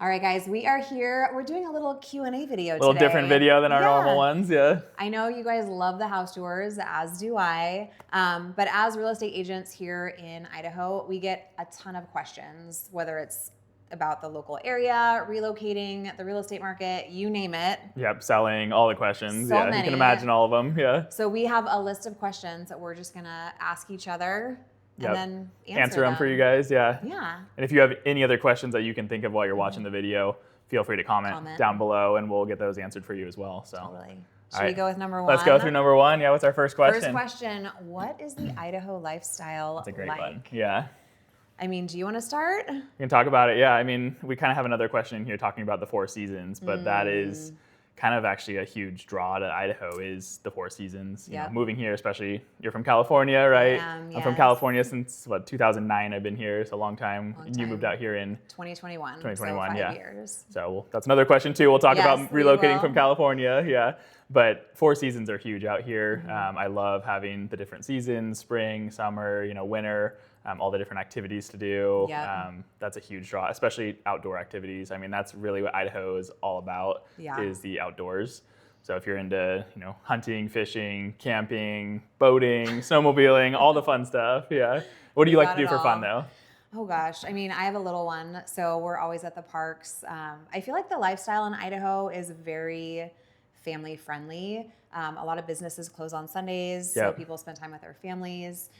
All right, guys, we are here. We're doing a little Q&A video today. A little different video than our normal ones, yeah. I know you guys love the house tours, as do I. But as real estate agents here in Idaho, we get a ton of questions, whether it's about the local area, relocating, the real estate market, you name it. Yep, selling, all the questions. So yeah, many. You can imagine all of them, yeah. So we have a list of questions that we're just gonna ask each other. And then answer them for you guys, yeah. Yeah. And if you have any other questions that you can think of while you're watching the video, feel free to comment down below and we'll get those answered for you as well. So. Totally. Should we go with number one? Let's go through number one. Yeah, what's our first question? First question, what is the Idaho lifestyle like? That's a great one, yeah. I mean, do you want to start? We can talk about it, yeah. I mean, we kind of have another question in here talking about the Four Seasons, but that is kind of actually a huge draw to Idaho is the Four Seasons. You know, moving here, especially, you're from California, right? I'm from California since, 2009 I've been here, so a long time. You moved out here in 2021. 2021, so 5 years. So that's another question too. We'll talk about relocating from California, yeah. But Four Seasons are huge out here. I love having the different seasons, spring, summer, winter. All the different activities to do. That's a huge draw, especially outdoor activities. I mean, that's really what Idaho is all about, is the outdoors. So if you're into, hunting, fishing, camping, boating, snowmobiling, all the fun stuff, yeah. What do you like to do for fun though? Oh gosh, I mean, I have a little one, so we're always at the parks. I feel like the lifestyle in Idaho is very family friendly. A lot of businesses close on Sundays, so people spend time with their families.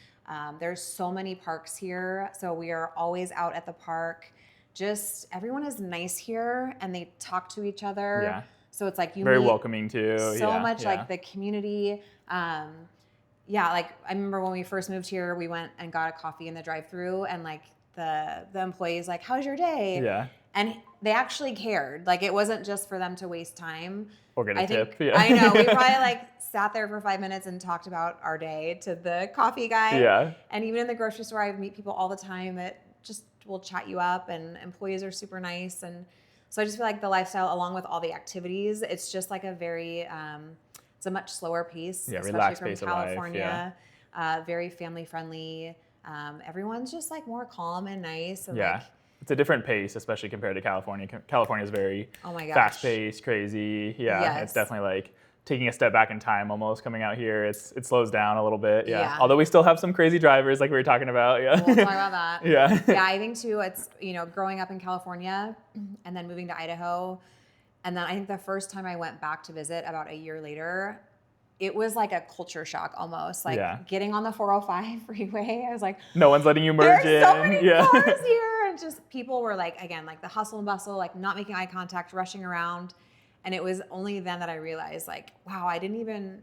There's so many parks here, so we are always out at the park. Just everyone is nice here, and they talk to each other. Yeah. So it's like you very meet welcoming too. So much like the community. Like I remember when we first moved here, we went and got a coffee in the drive-through, and like the employees like, "How's your day?" Yeah. And they actually cared. Like it wasn't just for them to waste time. Or get a tip. I know. We probably sat there for 5 minutes and talked about our day to the coffee guy. Yeah. And even in the grocery store, I meet people all the time that just will chat you up, and employees are super nice. And so I just feel like the lifestyle, along with all the activities, it's just like a very, it's a much slower pace, especially from California. Very family friendly. Everyone's just like more calm and nice. And it's a different pace, especially compared to California. California is very fast-paced, crazy. Yeah, it's definitely like taking a step back in time almost coming out here. It slows down a little bit, Although we still have some crazy drivers like we were talking about, We'll talk about that. Yeah, I think too, it's, growing up in California and then moving to Idaho. And then I think the first time I went back to visit about a year later, it was like a culture shock almost. Like getting on the 405 freeway, I was like, no one's letting you merge in. There's so many cars here. And just people were like, again, like the hustle and bustle, like not making eye contact, rushing around. And it was only then that I realized like, wow, I didn't even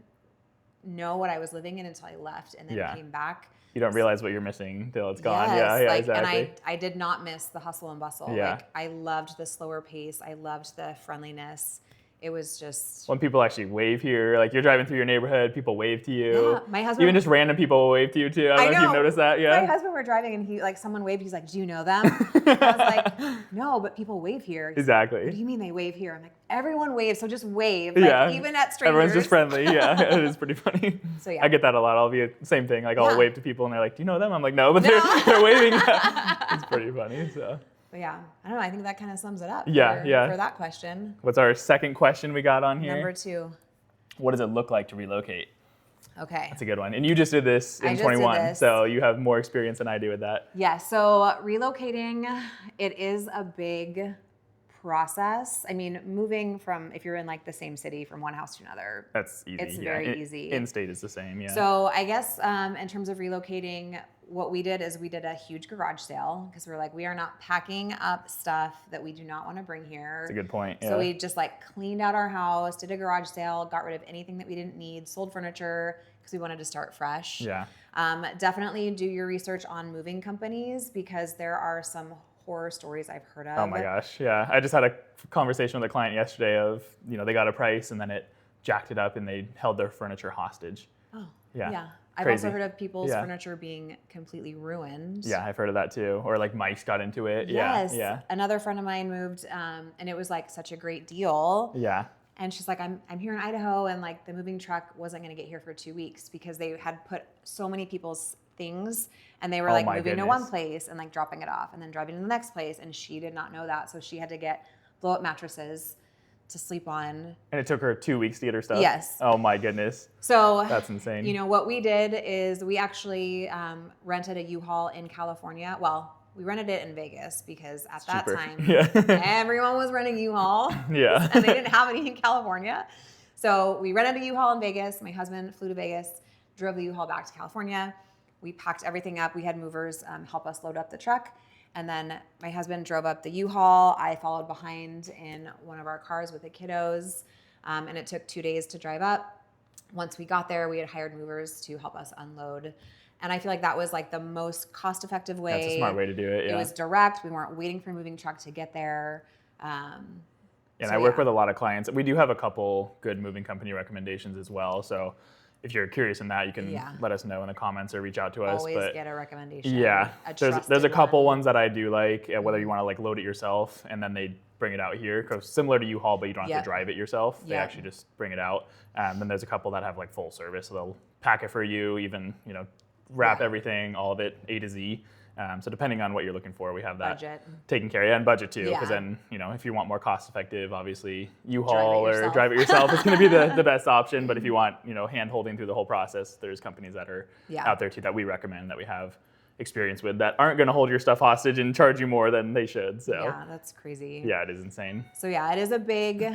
know what I was living in until I left and then came back. You don't realize what you're missing till it's gone. Yes, exactly. And I did not miss the hustle and bustle. Like I loved the slower pace. I loved the friendliness. It was just... When people actually wave here, like you're driving through your neighborhood, people wave to you. Yeah, my husband... Even just random people will wave to you too. I don't know if you've noticed that, My husband were driving and someone waved, he's like, do you know them? I was like, no, but people wave here. Exactly. What do you mean they wave here? I'm like, everyone waves, so just wave. Like, even at strangers. Everyone's just friendly, it is pretty funny. So I get that a lot. I'll be the same thing, like I'll wave to people and they're like, do you know them? I'm like, no, but they're waving. It's pretty funny, so... But I don't know. I think that kind of sums it up for that question. What's our second question we got on here? Number 2. What does it look like to relocate? Okay. That's a good one. And you just did this in 21, so you have more experience than I do with that. Yeah, so relocating, it is a big process. I mean, moving from, if you're in like the same city from one house to another, that's easy. It's very easy. In-state is the same, So I guess in terms of relocating, what we did is we did a huge garage sale because we're like, we are not packing up stuff that we do not want to bring here. That's a good point. So we just cleaned out our house, did a garage sale, got rid of anything that we didn't need, sold furniture because we wanted to start fresh. Yeah. Definitely do your research on moving companies because there are some horror stories I've heard of. Oh my gosh, yeah. I just had a conversation with a client yesterday of, they got a price and then it jacked it up and they held their furniture hostage. Oh, yeah. I've also heard of people's furniture being completely ruined. Yeah, I've heard of that too. Or like mice got into it. Yes. Yeah. Another friend of mine moved and it was like such a great deal. Yeah. And she's like, I'm here in Idaho and like the moving truck wasn't going to get here for 2 weeks because they had put so many people's things. And they were moving to one place and dropping it off and then driving to the next place. And she did not know that. So she had to get blow up mattresses to sleep on. And it took her 2 weeks to get her stuff? Yes. Oh my goodness. So that's insane. What we did is we actually rented a U-Haul in California. Well, we rented it in Vegas because at that time, everyone was renting U-Haul. Yeah. And they didn't have any in California. So we rented a U-Haul in Vegas. My husband flew to Vegas, drove the U-Haul back to California. We packed everything up. We had movers help us load up the truck. And then my husband drove up the U-Haul. I followed behind in one of our cars with the kiddos. And it took 2 days to drive up. Once we got there, we had hired movers to help us unload. And I feel like that was the most cost-effective way. That's a smart way to do it, yeah. It was direct. We weren't waiting for a moving truck to get there. And I work with a lot of clients. We do have a couple good moving company recommendations as well. So if you're curious in that, you can let us know in the comments or reach out to us. Always get a recommendation. Yeah, there's a couple ones that I do like, whether you want to load it yourself and then they bring it out here. Because similar to U-Haul, but you don't have to drive it yourself. They actually just bring it out. Then there's a couple that have full service. So they'll pack it for you, even wrap everything, all of it, A to Z. So depending on what you're looking for, we have that taken care of, and budget too. Because then, if you want more cost effective, obviously U-Haul or drive it yourself is going to be the best option. But if you want, hand holding through the whole process, there's companies that are out there too that we recommend, that we have experience with, that aren't going to hold your stuff hostage and charge you more than they should. So yeah, that's crazy. Yeah, it is insane. So yeah, it is a big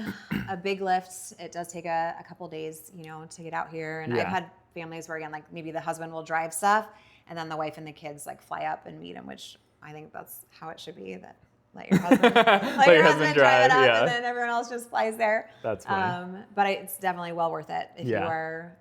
lift. It does take a couple days, to get out here. And I've had families where again, maybe the husband will drive stuff, and then the wife and the kids fly up and meet him, which I think that's how it should be. That let your husband, let your husband drive it up, and then everyone else just flies there. That's funny. But it's definitely well worth it if you are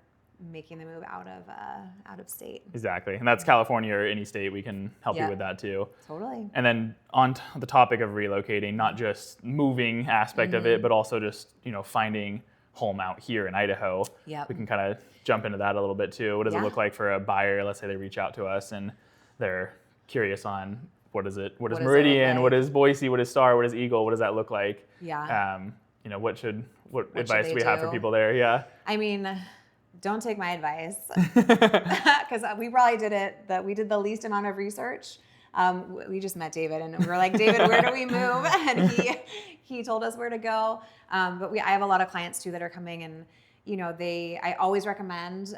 making the move out of state. Exactly, and that's California or any state. We can help you with that too. Totally. And then on the topic of relocating, not just moving aspect of it, but also just finding home out here in Idaho. Yep. We can kind of jump into that a little bit too. What does it look like for a buyer? Let's say they reach out to us and they're curious on what is Meridian, what is Boise, what is Star, what is Eagle, what does that look like? Yeah. What advice do we have for people there? Yeah. I mean, don't take my advice because we probably we did the least amount of research. We just met David and we were like, David, where do we move? And he told us where to go. But I have a lot of clients too that are coming, and I always recommend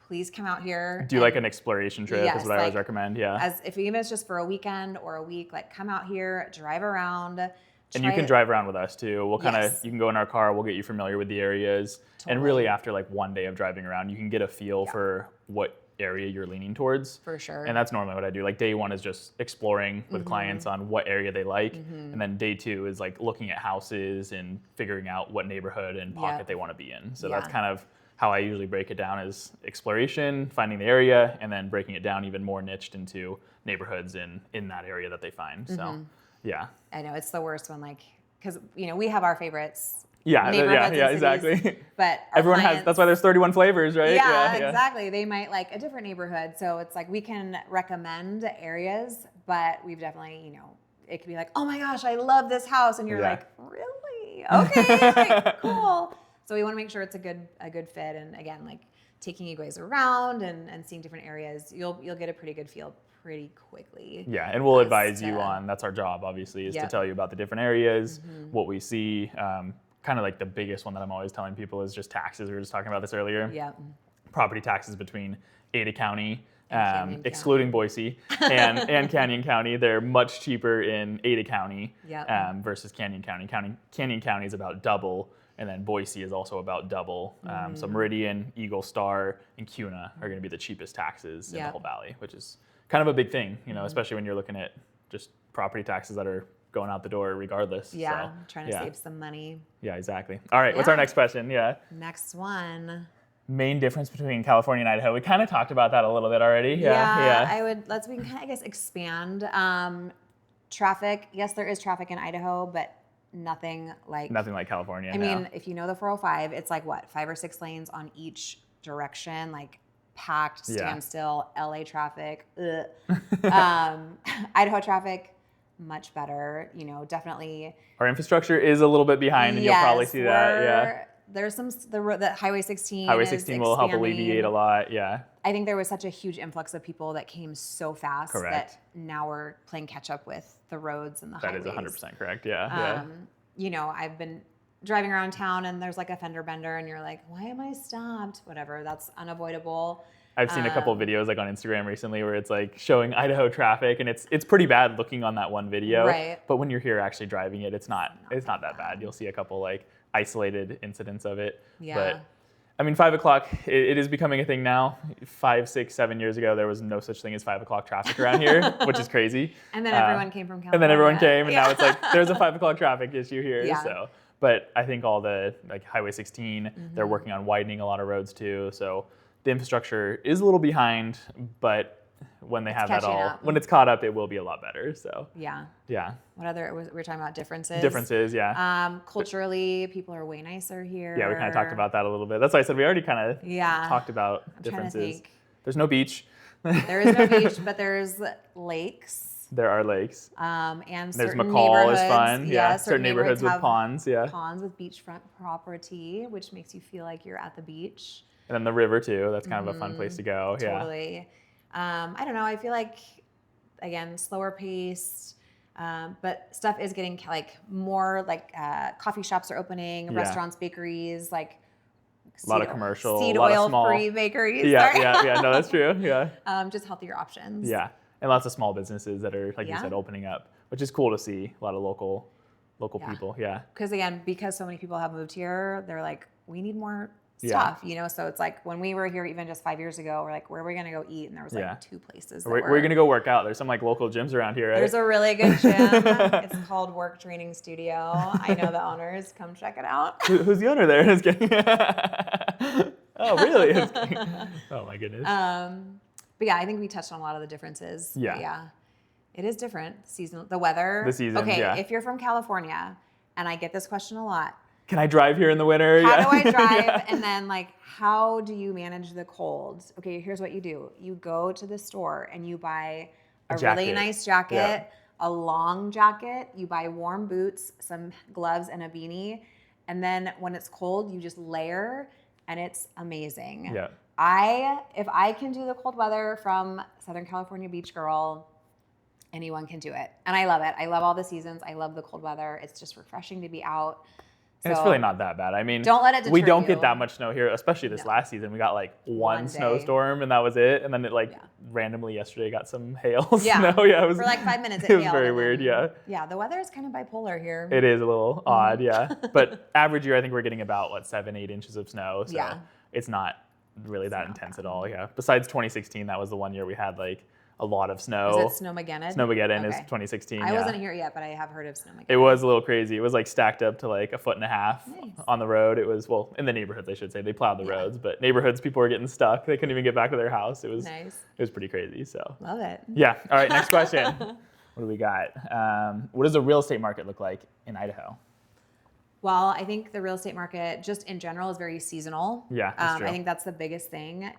please come out here. Do an exploration trip is what I always recommend. Yeah. As if even it's just for a weekend or a week, come out here, drive around. And you can drive around with us too. We'll you can go in our car, we'll get you familiar with the areas. Totally. And really after 1 day of driving around, you can get a feel for what area you're leaning towards. For sure. And that's normally what I do. Day one is just exploring with clients on what area they like. And then day two is looking at houses and figuring out what neighborhood and pocket they want to be in. So that's kind of how I usually break it down, is exploration, finding the area, and then breaking it down even more niched into neighborhoods in that area that they find. So yeah. I know it's the worst when because we have our favorites. Yeah, exactly. But everyone has. That's why there's 31 flavors, right? Yeah, exactly. They might like a different neighborhood, so it's we can recommend areas, but we've definitely, it could be oh my gosh, I love this house, and you're really? Okay, cool. So we want to make sure it's a good fit, and again, taking you guys around and seeing different areas, you'll get a pretty good feel pretty quickly. Yeah, and we'll advise you on. That's our job, obviously, is to tell you about the different areas, what we see. Kind of the biggest one that I'm always telling people is just taxes. We were just talking about this earlier. Yeah. Property taxes between Ada County, County. excluding Boise, and Canyon County. They're much cheaper in Ada County versus Canyon County. Canyon County is about double, and then Boise is also about double. So Meridian, Eagle, Star, and Kuna are going to be the cheapest taxes in the whole valley, which is kind of a big thing, especially when you're looking at just property taxes that are going out the door regardless. Yeah, trying to save some money. Yeah, exactly. All right, what's our next question? Yeah. Next one. Main difference between California and Idaho. We kind of talked about that a little bit already. Yeah. We can kind of expand. Traffic. Yes, there is traffic in Idaho, but nothing like California. I mean, if you know the 405, it's 5 or 6 lanes on each direction, packed, standstill, LA traffic. Idaho traffic, much better, definitely. Our infrastructure is a little bit behind, and you'll probably see that. there's the Highway 16. Highway 16 will help alleviate a lot. Yeah. I think there was such a huge influx of people that came so fast Correct. that now we're playing catch up with the roads and the highways. That is 100% correct. Yeah. You know, I've been driving around town and there's like a fender bender and you're like, why am I stopped? Whatever, that's unavoidable. I've seen a couple of videos like on Instagram recently where it's like showing Idaho traffic, and it's pretty bad looking on that one video. Right. But when you're here actually driving it, it's not that bad. You'll see a couple like isolated incidents of it. Yeah. But I mean, 5 o'clock, it is becoming a thing now. 5, 6, 7 years ago, there was no such thing as 5 o'clock traffic around here, which is crazy. And then everyone came from California. And then everyone came, and now it's like, there's a 5 o'clock traffic issue here. Yeah. So, but I think all the like Highway 16, they're working on widening a lot of roads too. So the infrastructure is a little behind, but when they have that all, when it's caught up, it will be a lot better. So yeah. What other we were talking about differences? Differences, yeah. Culturally, people are way nicer here. Yeah, we kind of talked about that a little bit. That's why I said we already kind of talked about differences. Trying to think. There's no beach. There is no beach, but there's lakes. There are lakes. And there's certain McCall neighborhoods. is fun. Yeah, certain neighborhoods with ponds. Yeah. Ponds with beachfront property, which makes you feel like you're at the beach. And then the river too. That's kind of a fun place to go. Totally. I don't know. I feel like, again, slower paced, but stuff is getting like more like coffee shops are opening, restaurants, bakeries, like a lot of commercial, seed a lot oil of small free bakeries. Yeah. No, that's true. Yeah. Just healthier options. Yeah, and lots of small businesses that are, like you said, opening up, which is cool to see. A lot of local people. Yeah. Because so many people have moved here, they're like, we need more stuff, you know? So it's like when we were here even just 5 years ago, we're like, where are we going to go eat? And there was like 2 places. We're going to go work out. There's some like local gyms around here, right? There's a really good gym. It's called Work Training Studio. I know the owners. Come check it out. Who's the owner there? Just kidding. Oh, really? Oh my goodness. But yeah, I think we touched on a lot of the differences. Yeah. It is different. The weather. The season, okay, if you're from California, and I get this question a lot. Can I drive here in the winter? How do I drive? And then like, how do you manage the cold? Okay, here's what you do. You go to the store and you buy a really nice jacket, a long jacket. You buy warm boots, some gloves, and a beanie. And then when it's cold, you just layer, and it's amazing. Yeah. If I can do the cold weather from Southern California beach girl, anyone can do it. And I love it. I love all the seasons. I love the cold weather. It's just refreshing to be out. And it's really not that bad. I mean, don't let it deter we don't you. get that much snow here, especially this last season. We got like one snowstorm, and that was it. And then it randomly yesterday got some hail snow. Yeah, it was for like 5 minutes. It was very weird. Yeah, the weather is kind of bipolar here. It is a little odd. Yeah, but average year, I think we're getting about 7-8 inches of snow. So it's not really that intense at all. Yeah. Besides 2016, that was the one year we had like a lot of snow. Is it Snowmageddon? Snowmageddon is 2016. I wasn't here yet, but I have heard of Snowmageddon. It was a little crazy. It was like stacked up to like 1.5 feet on the road. It was, in the neighborhoods, I should say. They plowed the roads, but neighborhoods, people were getting stuck. They couldn't even get back to their house. It was nice. It was pretty crazy. So love it. Yeah. All right. Next question. What do we got? What does the real estate market look like in Idaho? Well, I think the real estate market, just in general, is very seasonal. Yeah, that's true. I think that's the biggest thing.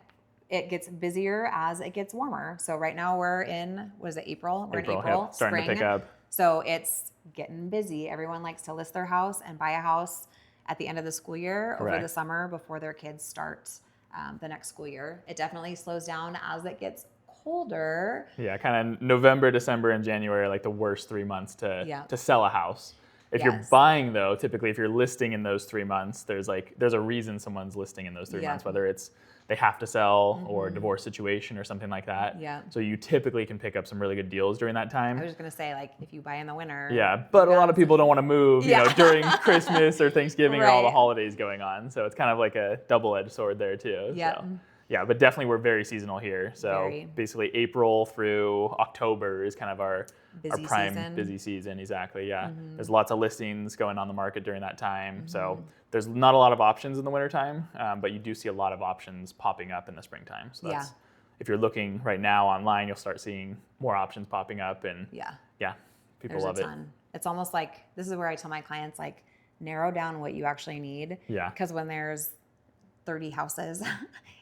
It gets busier as it gets warmer. So right now we're in, April? We're in April, starting to pick up. So it's getting busy. Everyone likes to list their house and buy a house at the end of the school year, over the summer, before their kids start the next school year. It definitely slows down as it gets colder. Yeah, kind of November, December, and January are like the worst 3 months to sell a house. If you're buying, though, typically if you're listing in those 3 months, there's a reason someone's listing in those 3 months, whether it's they have to sell or a divorce situation or something like that. Yeah. So you typically can pick up some really good deals during that time. I was just going to say, like, if you buy in the winter. Yeah, but a lot of people don't want to move, you know, during Christmas or Thanksgiving or all the holidays going on. So it's kind of like a double-edged sword there, too. Yeah. So. Yeah, but definitely we're very seasonal here. So basically April through October is kind of our prime busy season. Exactly, yeah. There's lots of listings going on the market during that time. So there's not a lot of options in the wintertime, but you do see a lot of options popping up in the springtime. So that's, if you're looking right now online, you'll start seeing more options popping up. And people love it. It's almost like, this is where I tell my clients, like, narrow down what you actually need. Yeah. Because when there's 30 houses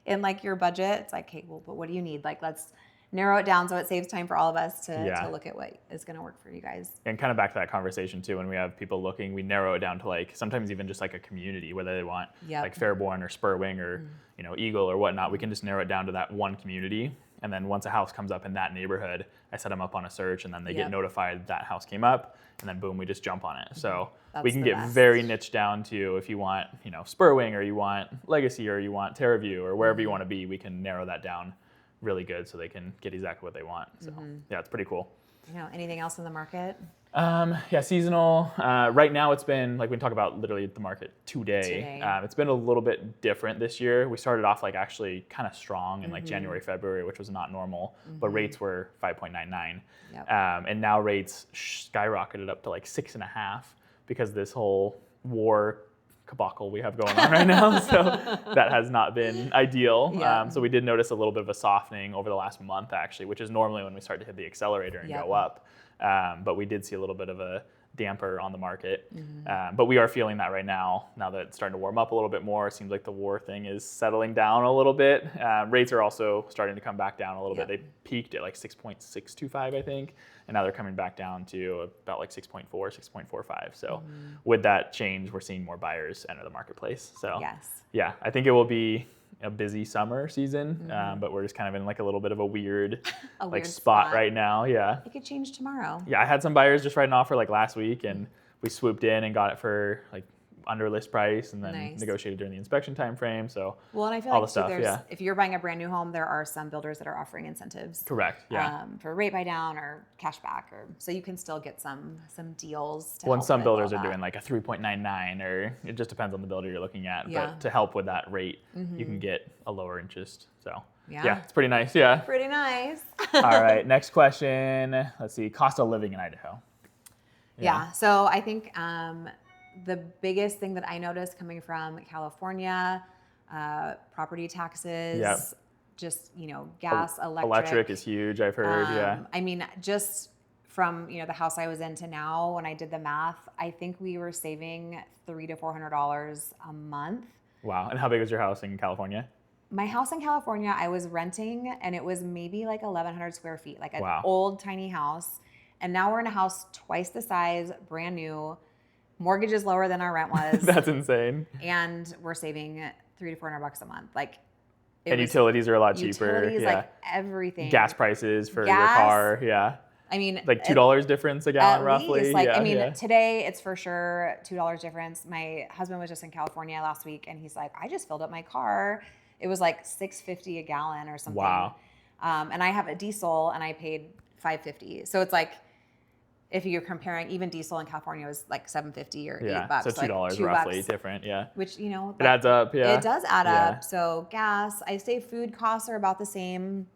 in like your budget, it's like, hey, well, but what do you need? Like, let's narrow it down so it saves time for all of us Yeah. to look at what is going to work for you guys. And kind of back to that conversation too, when we have people looking, we narrow it down to like sometimes even just like a community, whether they want like Fairborn or Spurwing or you know, Eagle or whatnot. We can just narrow it down to that one community. And then once a house comes up in that neighborhood, I set them up on a search, and then they get notified that house came up, and then boom, we just jump on it. So we can get very niche down to if you want, you know, Spurwing or you want Legacy or you want TerraView or wherever you want to be, we can narrow that down really good so they can get exactly what they want. So yeah, it's pretty cool. You know, anything else in the market? Yeah, seasonal. Right now it's been, like we talk about literally the market today. It's been a little bit different this year. We started off like actually kind of strong in like January, February, which was not normal, but rates were 5.99. And now rates skyrocketed up to like 6.5 because this whole war cabal we have going on right now. So that has not been ideal. So we did notice a little bit of a softening over the last month actually, which is normally when we start to hit the accelerator and go up. But we did see a little bit of a damper on the market. But we are feeling that right now that it's starting to warm up a little bit more. It seems like the war thing is settling down a little bit. Rates are also starting to come back down a little bit. They peaked at like 6.625, I think. And now they're coming back down to about like 6.4, 6.45. So with that change, we're seeing more buyers enter the marketplace. So yeah, I think it will be a busy summer season, but we're just kind of in like a little bit of a weird spot right now. Yeah. It could change tomorrow. Yeah, I had some buyers just write an offer like last week, and we swooped in and got it for like under list price, and then negotiated during the inspection time frame. So well, and I feel all like the stuff, if you're buying a brand new home, there are some builders that are offering incentives. Correct. Yeah. For rate buy down or cash back, or so you can still get some deals. Well, and some builders are doing like a 3.99, or it just depends on the builder you're looking at. But to help with that rate, you can get a lower interest. So yeah, it's pretty nice. Yeah. Pretty nice. All right. Next question. Let's see. Cost of living in Idaho. Yeah. So I think the biggest thing that I noticed coming from California, property taxes, just, you know, gas, electric. Electric is huge, I've heard, I mean, just from, you know, the house I was in to now, when I did the math, I think we were saving $300 to $400 a month. Wow. And how big was your house in California? My house in California, I was renting, and it was maybe like 1,100 square feet, like an old tiny house. And now we're in a house twice the size, brand new. Mortgage is lower than our rent was. That's insane. And we're saving $300 to $400 a month. Like, and utilities are a lot cheaper. Utilities, like everything. Gas prices for your car, I mean, like $2 difference a gallon, roughly. Least. Like, I mean, today it's for sure $2 difference. My husband was just in California last week, and he's like, I just filled up my car. It was like $6.50 a gallon or something. Wow. And I have a diesel, and I paid $5.50. So it's like, if you're comparing, even diesel in California was like $7.50 or $8. So $2 like roughly different, Which, you know, it adds up, It does add up. So gas, I say food costs are about the same.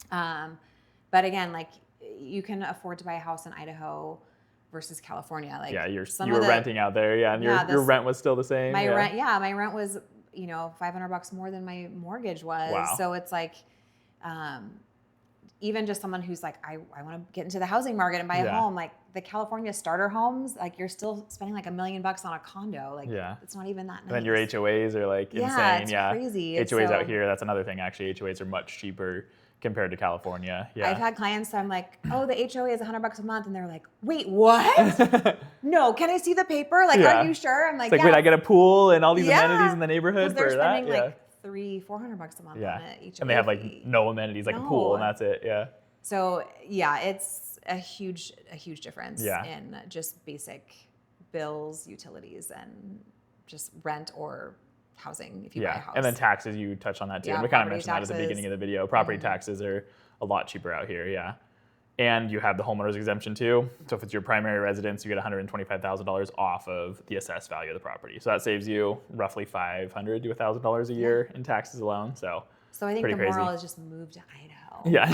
But again, like, you can afford to buy a house in Idaho versus California. Like, you were renting out there, and your rent was still the same. My rent was, you know, $500 more than my mortgage was. Wow. So it's like, even just someone who's like, I want to get into the housing market and buy a home, like the California starter homes, like you're still spending like $1 million on a condo. Like it's not even that nice. And then your HOAs are like insane. It's crazy. HOAs out here, that's another thing actually. HOAs are much cheaper compared to California. I've had clients that I'm like, oh, the HOA is $100 a month. And they're like, wait, what? No, can I see the paper? Like, are you sure? I'm like, it's like, wait, I get a pool and all these amenities in the neighborhood for they're that? spending like $300-400 a month on a HOA. And they have like no amenities, like a pool, and that's it. So it's a huge difference in just basic bills, utilities, and just rent or housing if you buy a house. And then taxes, you touched on that too. And we kind of mentioned that at the beginning of the video. Property taxes are a lot cheaper out here, And you have the homeowner's exemption too. So if it's your primary residence, you get $125,000 off of the assessed value of the property. So that saves you roughly $500 to $1,000 a year in taxes alone. So I think the moral is just move to Idaho. Yeah,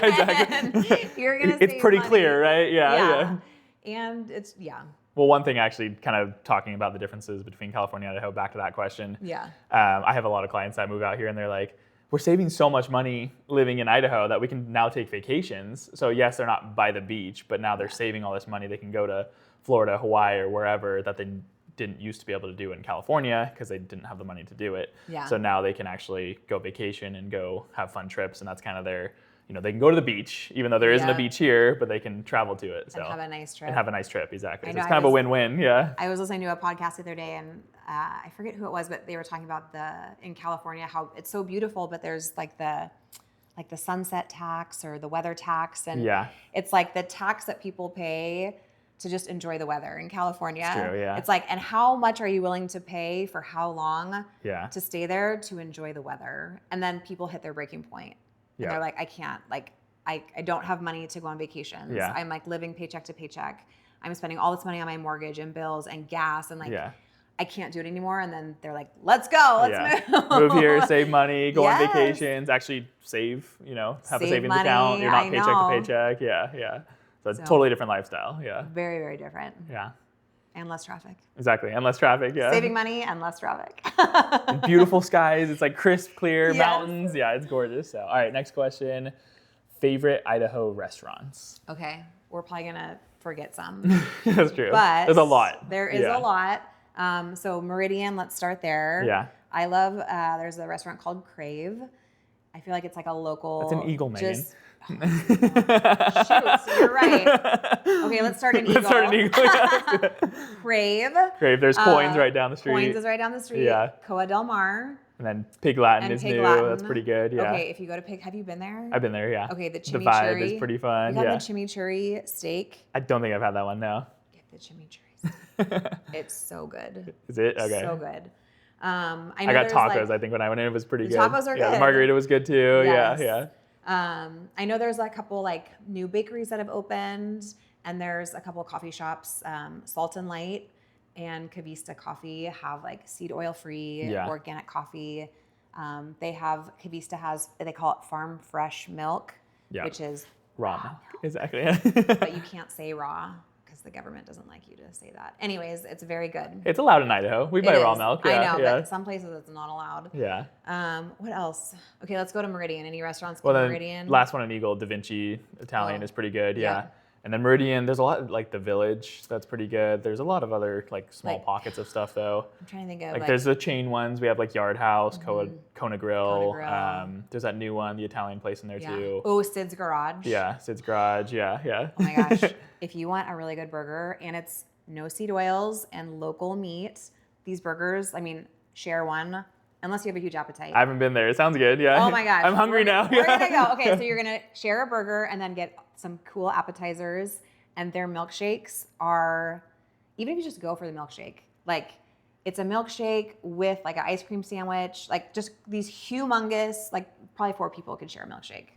exactly. You're gonna. It's pretty clear, right? Yeah. And it's Well, one thing actually, kind of talking about the differences between California and Idaho. Back to that question. I have a lot of clients that move out here, and they're like, we're saving so much money living in Idaho that we can now take vacations. So yes, they're not by the beach, but now they're saving all this money. They can go to Florida, Hawaii, or wherever that they didn't used to be able to do in California because they didn't have the money to do it. So now they can actually go vacation and go have fun trips, and that's kind of their they can go to the beach, even though there isn't a beach here, but they can travel to it. So and have a nice trip. And have a nice trip, exactly. So it's kind of a win-win, yeah. I was listening to a podcast the other day, and I forget who it was, but they were talking about in California, how it's so beautiful, but there's like the sunset tax or the weather tax. And it's like the tax that people pay to just enjoy the weather in California. It's true, yeah. It's like, and how much are you willing to pay for how long to stay there to enjoy the weather? And then people hit their breaking point. And they're like, I can't, like, I don't have money to go on vacations. Yeah. I'm like living paycheck to paycheck. I'm spending all this money on my mortgage and bills and gas and like, I can't do it anymore. And then they're like, let's go, let's move. Move here, save money, go on vacations, actually save, have a savings account. You're not paycheck to paycheck. Yeah. So it's a totally different lifestyle. Yeah. Very, very different. Yeah. And less traffic. Exactly. And less traffic. Yeah. Saving money and less traffic. And beautiful skies. It's like crisp, clear mountains. Yeah, it's gorgeous. So, all right, next question. Favorite Idaho restaurants? Okay. We're probably going to forget some. That's true. But there's a lot. There is a lot. So Meridian, let's start there. Yeah. I love, there's a restaurant called Crave. I feel like it's like a local. That's an eagle, Megan. Shoot, you're right. Okay, let's start an eagle. Let's start an eagle. Crave. There's Coins right down the street. Coins is right down the street. Yeah. Coa del Mar. And then Pig Latin is new. That's pretty good. Yeah. Okay, if you go to Pig, have you been there? I've been there. Yeah. Okay, the chimichurri. The vibe is pretty fun. You got the chimichurri steak. I don't think I've had that one. No. Get the chimichurri. It's so good. Is it? Okay. So good. I got tacos. I think when I went in, it was pretty good. Tacos are good. Yeah, the margarita was good too. Yes. Yeah. I know there's a couple like new bakeries that have opened, and there's a couple of coffee shops. Salt and Light and Kavista Coffee have like seed oil free organic coffee. Kavista has, they call it farm fresh milk, which is raw milk. Exactly. But you can't say raw because the government doesn't like you to say that. Anyways, it's very good. It's allowed in Idaho. We buy raw milk. I know, but some places it's not allowed. Yeah. What else? Okay, let's go to Meridian. Any restaurants in Meridian? Last one in Eagle, Da Vinci Italian is pretty good. Yeah. And then Meridian, there's a lot like the Village, that's pretty good. There's a lot of other like small pockets of stuff though. I'm trying to think of like there's the chain ones. We have like Yard House, Kona Grill. There's that new one, the Italian place in there too. Oh, Sid's Garage. Yeah, Sid's Garage. Yeah. Oh my gosh. If you want a really good burger and it's no seed oils and local meat, these burgers, I mean, share one. Unless you have a huge appetite. I haven't been there. It sounds good. Yeah. Oh my gosh. I'm hungry now. We're gonna go. Okay, so you're gonna share a burger and then get some cool appetizers. And their milkshakes are, even if you just go for the milkshake, like it's a milkshake with like an ice cream sandwich, like just these humongous, like probably 4 people could share a milkshake.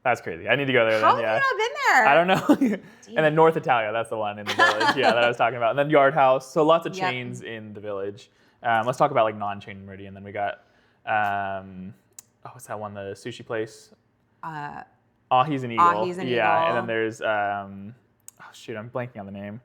That's crazy. I need to go there How then. have you not been there? I don't know. And then North Italia, that's the one in the Village. That I was talking about. And then Yard House. So lots of chains in the Village. Let's talk about like non-chain Meridian. Then we got, what's that one? The sushi place. Ahi's an Eagle. Ahi's an Eagle. And then there's, I'm blanking on the name.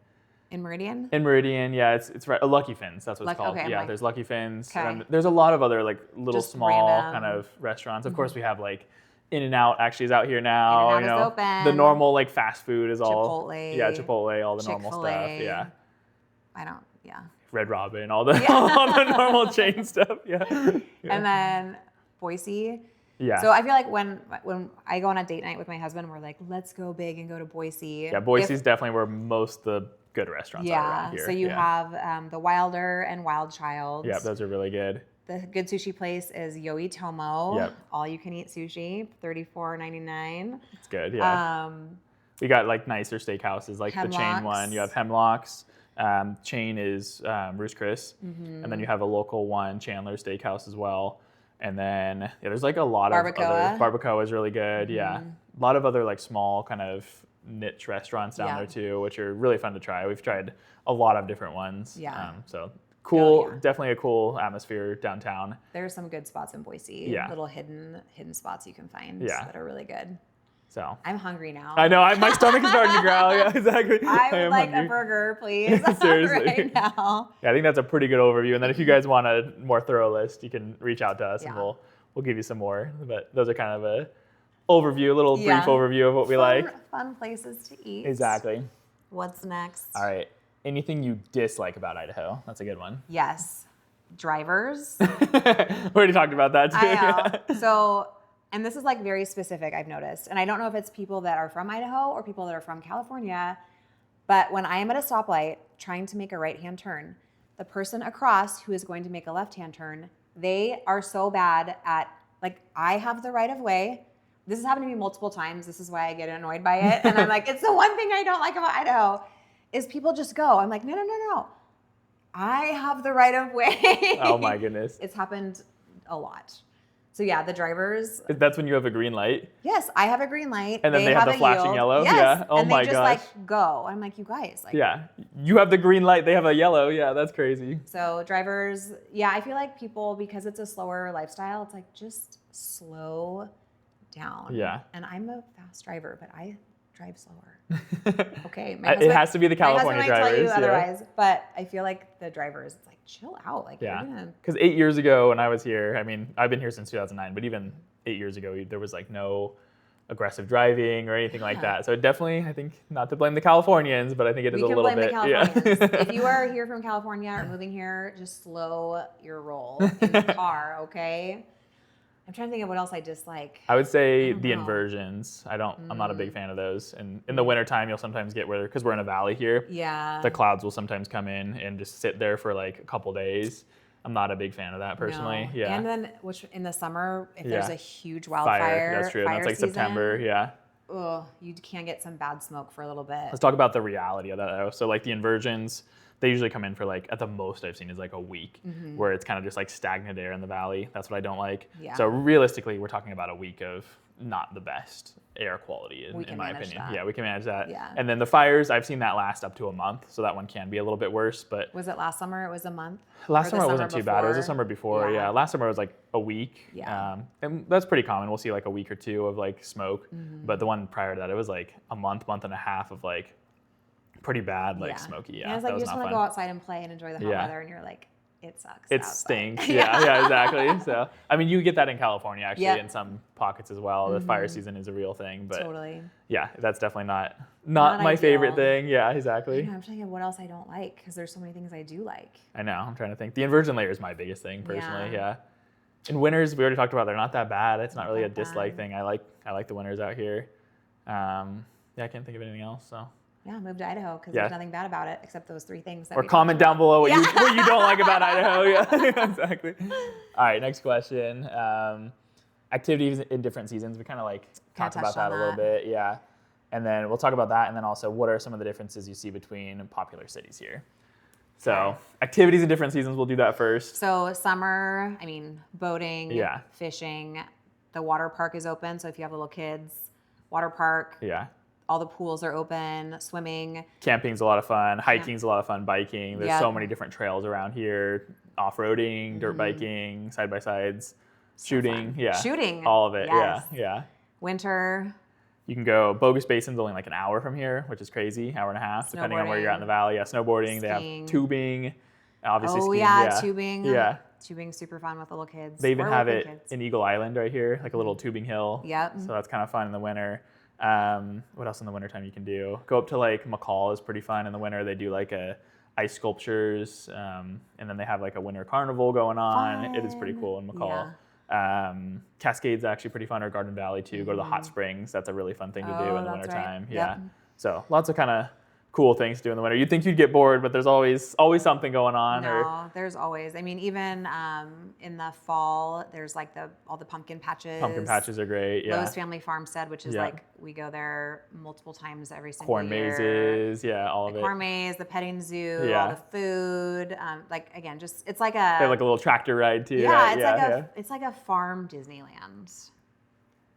In Meridian? In Meridian, yeah, it's right. Lucky Fins, that's what it's called. Okay, there's Lucky Fins. Okay. And there's a lot of other like little Just small random. kind of restaurants. Of course, we have like In-N-Out actually is out here now. In-N-Out is open. The normal like fast food is all Chipotle. Yeah, Chipotle, all the normal Chick-fil-A. stuff. Yeah. Red Robin, all the all the normal chain stuff. Yeah. And then Boise. Yeah. So I feel like when I go on a date night with my husband, we're like, let's go big and go to Boise. Yeah, Boise's definitely where most of the good restaurants are around here. So you have the Wilder and Wild Child. Yeah, those are really good. The good sushi place is Yoi Tomo. Yep. All you can eat sushi, $34.99. It's good, yeah. We got like nicer steakhouses, like the chain one. You have Hemlocks. Chain is Roost Chris. And then you have a local one, Chandler Steakhouse as well. And then there's like a lot of other. Barbacoa is really good, yeah. A lot of other like small kind of niche restaurants down there too, which are really fun to try. We've tried a lot of different ones. Yeah. So cool, definitely a cool atmosphere downtown. There's some good spots in Boise. Yeah. Little hidden spots you can find that are really good. So I'm hungry now. I know, my stomach is starting to growl. Yeah, exactly. I would like a burger, please. Seriously. Right now. Yeah, I think that's a pretty good overview. And then if you guys want a more thorough list, you can reach out to us and we'll give you some more. But those are kind of a brief overview of what we like. Fun places to eat. Exactly. What's next? All right. Anything you dislike about Idaho? That's a good one. Yes. Drivers. We already talked about that too. I know. So And this is like very specific, I've noticed. And I don't know if it's people that are from Idaho or people that are from California, but when I am at a stoplight trying to make a right-hand turn, the person across who is going to make a left-hand turn, they are so bad at, like, I have the right of way. This has happened to me multiple times. This is why I get annoyed by it. And I'm like, it's the one thing I don't like about Idaho is people just go. I'm like, no. I have the right of way. Oh my goodness. It's happened a lot. So yeah, the drivers. That's when you have a green light? Yes, I have a green light. And then they have the flashing yield. yellow? Yes. Yeah. Oh and my they just gosh. like go. I'm like, you guys. Like, yeah. You have the green light, they have a yellow. Yeah, that's crazy. So drivers, yeah, I feel like people, because it's a slower lifestyle, it's like just slow down. Yeah. And I'm a fast driver, but I drive slower. Okay. It has to be the California my husband might drivers. tell you otherwise, but I feel like the drivers, it's like, chill out. Like, yeah. you're gonna... Because 8 years ago when I was here, I mean, I've been here since 2009, but even 8 years ago, there was like no aggressive driving or anything like that. So definitely, I think, not to blame the Californians, but I think it is a little bit. We can blame the Californians. If you are here from California or moving here, just slow your roll in the car, okay? I'm trying to think of what else I dislike. I would say the inversions. I'm not a big fan of those. And in the wintertime, you'll sometimes get where, because we're in a valley here, the clouds will sometimes come in and just sit there for like a couple days. I'm not a big fan of that personally. No. Yeah. And then, which in the summer, if there's a huge wildfire, that's true. And that's like season, September. Yeah. Oh, you can get some bad smoke for a little bit. Let's talk about the reality of that though. So like the inversions, they usually come in for like, at the most I've seen is like a week, where it's kind of just like stagnant air in the valley. That's what I don't like. Yeah. So realistically, we're talking about a week of not the best air quality in my opinion. That. Yeah, we can manage that. Yeah. And then the fires, I've seen that last up to a month. So that one can be a little bit worse, but. Was it last summer? It was a month? Last summer it wasn't too bad. It was the summer before. Yeah. Last summer it was like a week. Yeah. And that's pretty common. We'll see like a week or two of like smoke. But the one prior to that, it was like a month and a half of like pretty bad, like smoky. Yeah. And it's like you just want to go outside and play and enjoy the hot weather, and you're like, it sucks. It stinks. Yeah, exactly. So, I mean, you get that in California actually in some pockets as well. The fire season is a real thing, but yeah, that's definitely not my favorite thing. Yeah, exactly. I'm trying to think of what else I don't like because there's so many things I do like. I know. I'm trying to think. The inversion layer is my biggest thing personally. Yeah. In winters, we already talked about, they're not that bad. It's not really a dislike thing. I like the winters out here. Yeah, I can't think of anything else. So. Yeah, move to Idaho because there's nothing bad about it except those three things. Or comment down below what you don't like about Idaho. Yeah, exactly. All right, next question. Activities in different seasons. We kind of like talked about that a little bit. Yeah. And then we'll talk about that. And then also, what are some of the differences you see between popular cities here? So activities in different seasons, we'll do that first. So summer, I mean, boating, fishing. The water park is open. So if you have little kids, water park. Yeah. All the pools are open, swimming. Camping's a lot of fun. Hiking's a lot of fun. Biking. There's so many different trails around here. Off-roading, dirt biking, side-by-sides, shooting. Yeah. Shooting. All of it. Yes. Yeah. Winter. You can go, Bogus Basin's only like an hour from here, which is crazy, hour and a half, depending on where you're at in the valley. Yeah, snowboarding. Skiing. They have tubing, obviously skiing. Tubing. Yeah. Tubing's super fun with little kids. They even have it in Eagle Island right here, like a little tubing hill. Yep. So that's kind of fun in the winter. What else in the wintertime you can do? Go up to like McCall is pretty fun in the winter. They do like ice sculptures, and then they have like a winter carnival going on. Fun. It is pretty cool in McCall. Yeah. Cascade's actually pretty fun, or Garden Valley too. Go to the hot springs. That's a really fun thing to do in the wintertime. Right. Yeah. Yep. So lots of kind of cool things to do in the winter. You'd think you'd get bored, but there's always something going on. No, there's always. I mean, even in the fall, there's like all the pumpkin patches. Pumpkin patches are great. Yeah. Lowe's Family Farmstead, which is like we go there multiple times every single corn year. Mazes, yeah, all of it. Corn maze, the petting zoo, all the food. Like again, just it's like a. They have like a little tractor ride too. Yeah, right? It's like a farm Disneyland.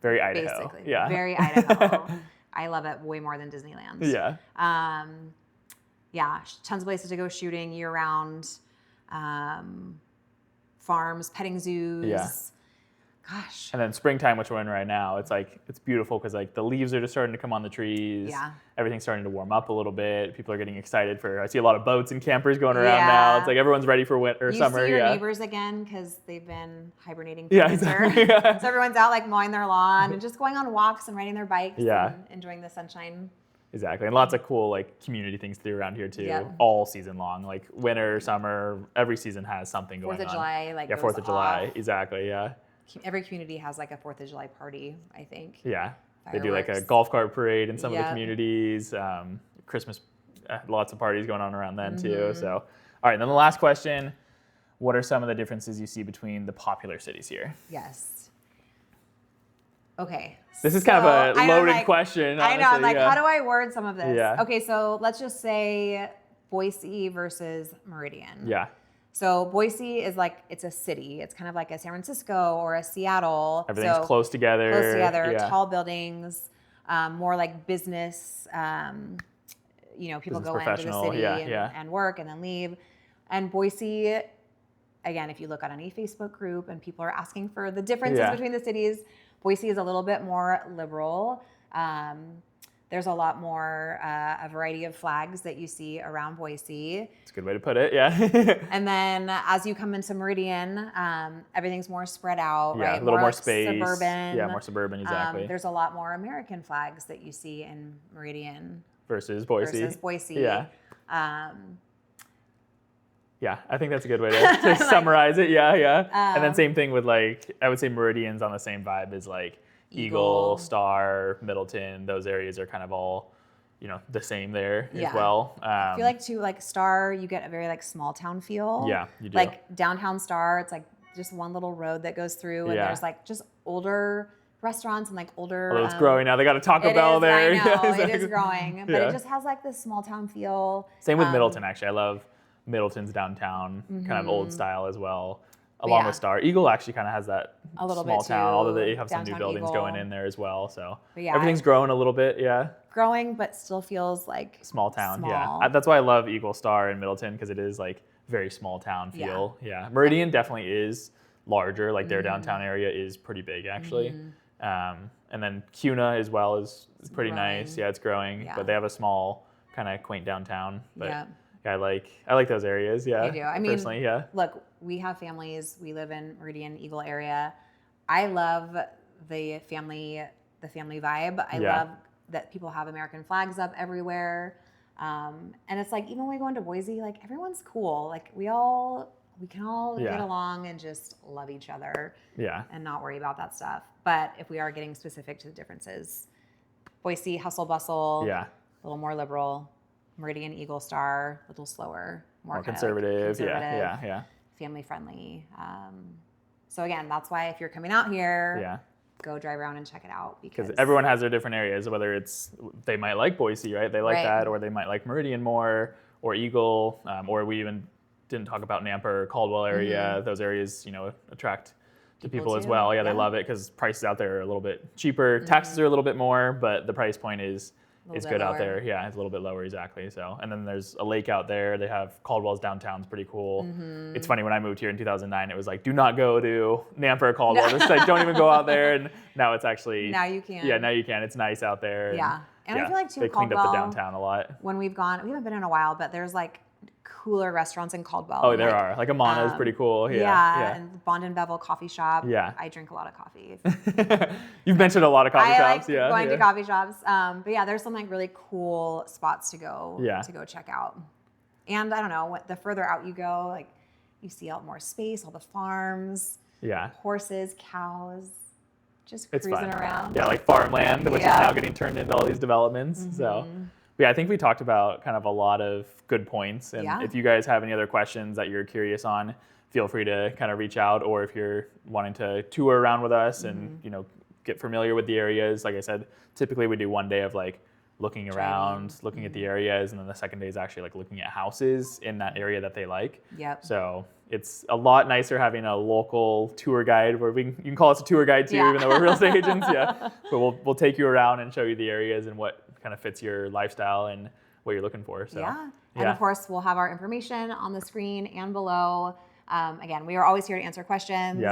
Very Idaho. Basically, yeah. Very Idaho. I love it way more than Disneyland. Yeah. Yeah, tons of places to go shooting year round. Farms, petting zoos. Yeah. Gosh. And then springtime, which we're in right now, it's beautiful because like the leaves are just starting to come on the trees. Yeah. Everything's starting to warm up a little bit. People are getting excited I see a lot of boats and campers going around now. It's like everyone's ready for winter or summer. You see your neighbors again because they've been hibernating for winter. Exactly. So everyone's out like mowing their lawn and just going on walks and riding their bikes and enjoying the sunshine. Exactly. And lots of cool like community things to do around here too, all season long. Like winter, summer, every season has something going on. 4th of July, Fourth of July, exactly, yeah. every community has like a 4th of July party, I think. Yeah. Fireworks. They do like a golf cart parade in some of the communities. Christmas, lots of parties going on around then too. So, all right. And then the last question, what are some of the differences you see between the popular cities here? Yes. Okay. This is kind of a loaded question. Honestly. I know. I'm like, how do I word some of this? Yeah. Okay. So let's just say Boise versus Meridian. Yeah. So Boise is like, it's a city. It's kind of like a San Francisco or a Seattle. Everything's close together. Tall buildings, more like business. People go into the city and work and then leave. And Boise, again, if you look at any Facebook group and people are asking for the differences between the cities, Boise is a little bit more liberal. There's a lot more, a variety of flags that you see around Boise. It's a good way to put it, yeah. And then as you come into Meridian, everything's more spread out, right? A little more space. Suburban. Yeah, more suburban, exactly. There's a lot more American flags that you see in Meridian. Versus Boise. Yeah. Yeah, I think that's a good way to summarize it, yeah. And then same thing with like, I would say Meridian's on the same vibe as like, Eagle, Star, Middleton, those areas are kind of all, the same there as well. I feel like too, like Star, you get a very like small town feel. Yeah, you do. Like downtown Star, it's like just one little road that goes through, and there's like just older restaurants and like older. Although it's growing now, they got a Taco Bell there. I know, it is growing, but it just has like this small town feel. Same with Middleton, actually. I love Middleton's downtown, kind of old style as well. Along with Star. Eagle actually kind of has that a little small bit town, too, although they have some new buildings Eagle. going in there as well. So yeah, everything's growing a little bit, growing, but still feels like small town, small. That's why I love Eagle, Star, and Middleton, because it is like very small town feel. Yeah. Meridian definitely is larger. Like their downtown area is pretty big, actually. And then Cuna as well is pretty nice. Yeah, it's growing, but they have a small kind of quaint downtown. But I like those areas. Yeah, I do. I mean, personally, look, we have families. We live in Meridian, Eagle area. I love the family vibe. I love that people have American flags up everywhere. And it's like, even when we go into Boise, like everyone's cool. Like we can all get along and just love each other. Yeah. And not worry about that stuff. But if we are getting specific to the differences, Boise, hustle bustle, a little more liberal. Meridian, Eagle, Star, a little slower, more conservative. Yeah. Family friendly. So again, that's why if you're coming out here, go drive around and check it out, because everyone has their different areas. Whether it's they might like Boise, right? They like that, or they might like Meridian more, or Eagle, or we even didn't talk about Nampa or Caldwell area. Those areas, attract to people as well. Yeah, they love it because prices out there are a little bit cheaper. Taxes are a little bit more, but the price point is good out there. Yeah, it's a little bit lower, exactly. So, and then there's a lake out there. They have Caldwell's downtown's pretty cool. It's funny, when I moved here in 2009, it was like, do not go to Nampa or Caldwell. Just like, don't even go out there. And now it's actually now you can. Yeah, now you can. It's nice out there. And I feel like too, they cleaned up the Caldwell, downtown a lot. When we haven't been in a while, but there's like cooler restaurants in Caldwell. Oh, there are. Like Amana is pretty cool. And Bond and Bevel coffee shop. Yeah. I drink a lot of coffee. You've mentioned a lot of coffee shops. I like going to coffee shops. But yeah, there's some like really cool spots to go check out. And I don't know, the further out you go, like you see out more space, all the farms, horses, cows, just cruising around. Yeah, like farmland, which is now getting turned into all these developments. So. Yeah, I think we talked about kind of a lot of good points. And if you guys have any other questions that you're curious on, feel free to kind of reach out. Or if you're wanting to tour around with us and, get familiar with the areas, like I said, typically we do one day of like looking around, looking at the areas. And then the second day is actually like looking at houses in that area that they like. Yep. So it's a lot nicer having a local tour guide where you can call us a tour guide too, even though we're real estate agents. But we'll take you around and show you the areas and what kind of fits your lifestyle and what you're looking for. So, and of course, we'll have our information on the screen and below. Again, we are always here to answer questions.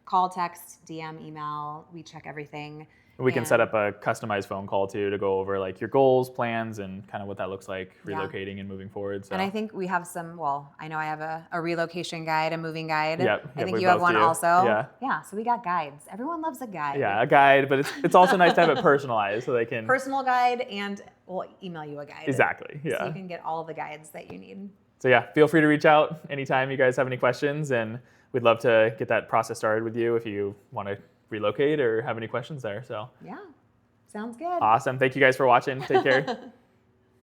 Call, text, DM, email. We check everything. We can set up a customized phone call too to go over like your goals, plans, and kind of what that looks like relocating and moving forward. So. And I think we have I know I have a relocation guide, a moving guide. Yep. I think you have one also. Yeah. So we got guides. Everyone loves a guide. Yeah, a guide, but it's also nice to have it personalized so they can. Personal guide, and we'll email you a guide. Exactly. Yeah. So you can get all of the guides that you need. So yeah, feel free to reach out anytime you guys have any questions, and we'd love to get that process started with you if you want to relocate or have any questions there. So yeah, sounds good. Awesome. Thank you guys for watching. Take care.